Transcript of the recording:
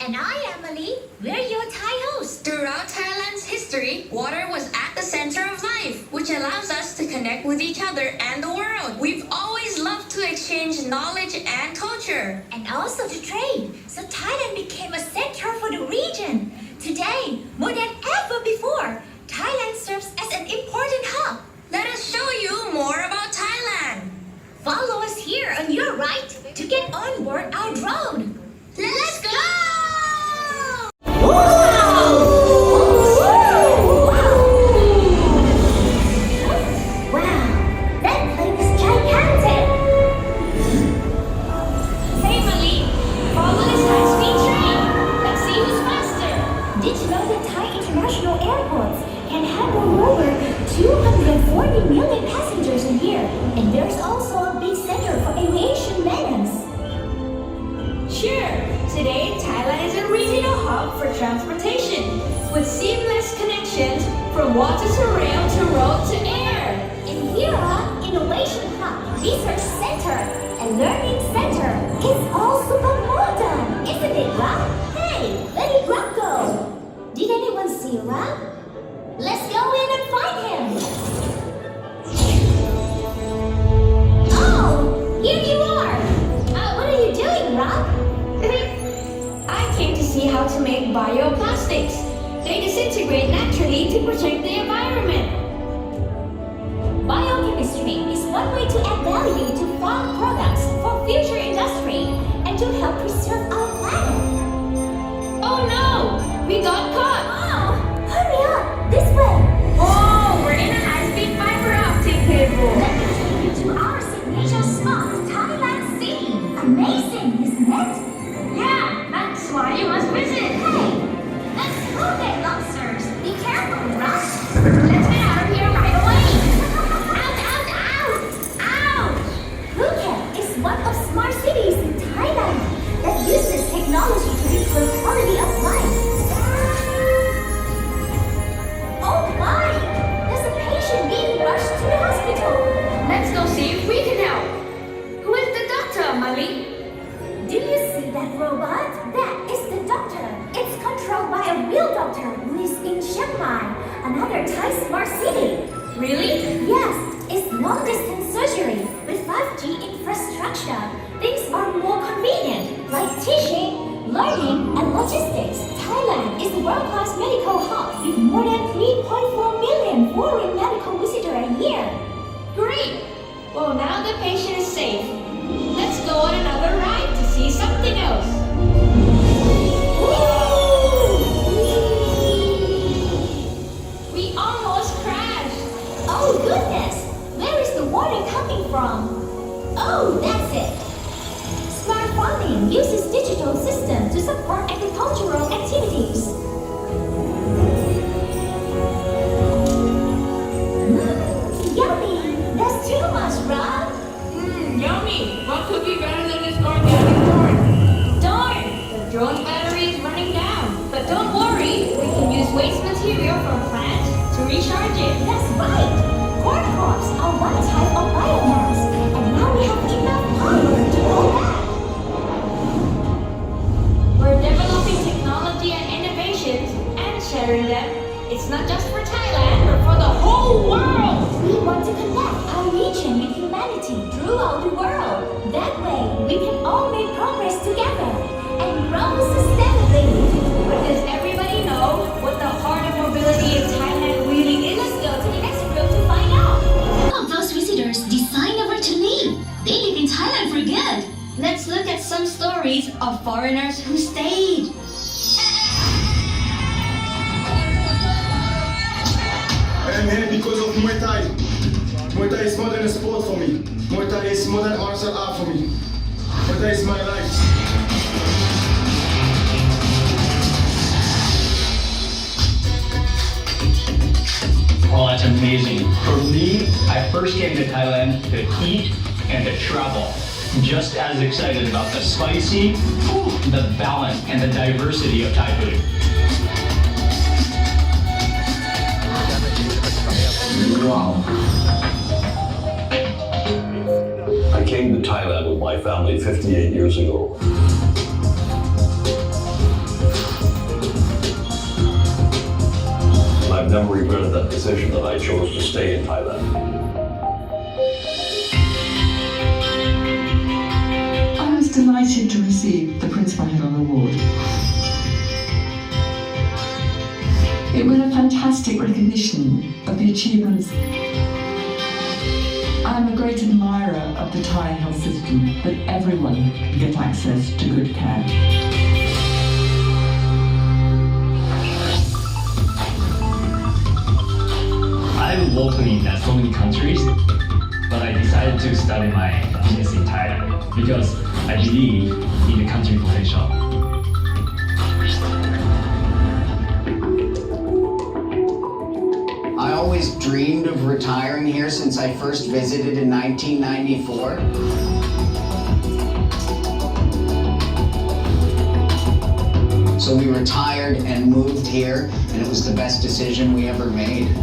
And I, Emily, we're your Thai hosts. Throughout Thailand's history, water was at the center of life, which allows us to connect with each other and the world. We've always loved to exchange knowledge and culture. And also to trade, so Thailand became a center for the region. Today, more than ever before, Thailand serves as an important hub. Let us show you more about Thailand. Follow us here on your right to get on board our drone. Let's go! Can handle over 240 million passengers a year, and there's also a big center for aviation maintenance. Sure, today Thailand is a regional hub for transportation, with seamless connections from water to rail to road to air. And here are Innovation Hub, Research Center, and Learning Center. It's all super modern, isn't it, Rob? Hey, where did Rob go? Did anyone see Rob? Let's go in and find him! Oh, here you are! What are you doing, Rob? I came to see how to make bioplastics. They disintegrate naturally to protect the environment. Biochemistry is one way to add value to farm products for future industry and to help preserve our planet. Oh no! We got caught! Oh, hurry up! This way! Oh, we're in a high-speed fiber optic cable. Let me take you to our signature spot, Thailand City. Amazing, isn't it? Yeah, that's why you must visit. Hey, let's go there, lobsters. Be careful, Russ. Let's get out of here right away. Ow! Phuket is one of smart cities in Thailand that uses technology to improve quality of life. Oh my! There's a patient being rushed to the hospital. Let's go see if we can help. Who is the doctor, Mali? Do you see that robot? That is the doctor. It's controlled by a real doctor who is in Chiang Mai, another Thai smart city. Really? Yes, it's long-distance surgery. With 5G infrastructure, things are more convenient, like teaching, learning, and logistics. Thailand is a world-class medical hub with more than 3.4 million foreign medical visitors a year. Great! Well, now the patient is safe. Let's go on another ride to see something else. We almost crashed. Oh goodness! Where is the water coming from? Oh, that's it! Smart farming uses digital systems to support agricultural activities. Yummy! That's too much, Rob! Yummy! What could be better than this organic corn? Darn! The drone battery is running down. But don't worry, we can use waste material from plants to recharge it. That's right! Corn crops are one type of biomass, and now we have enough power to go back. We're developing technology and innovations and sharing them. It's not just for Thailand, but for the whole world! We want to connect our region with humanity throughout the world. That way, we can all make progress together and grow sustainably. But does everybody know what the heart of mobility in Thailand really is? Let's go to the next room to find out. All of those visitors decide never to leave. They live in Thailand for good. Let's look at some stories of foreigners who stayed. I'm here because of Muay Thai. Muay Thai is more than a sport for me. Muay Thai is more than martial art for me. Muay Thai is my life. Oh, that's amazing. For me, I first came to Thailand to eat and to travel. Just as excited about the spicy, the balance, and the diversity of Thai food. Wow. I came to Thailand with my family 58 years ago. regretted that decision that I chose to stay in Thailand. I was delighted to receive the Prince Mahidol Award. It was a fantastic recognition of the achievements. I'm a great admirer of the Thai health system, that everyone can get access to good care. I'm locally in so many countries, but I decided to study my business in Thailand because I believe in the country potential. I always dreamed of retiring here since I first visited in 1994. So we retired and moved here, and it was the best decision we ever made.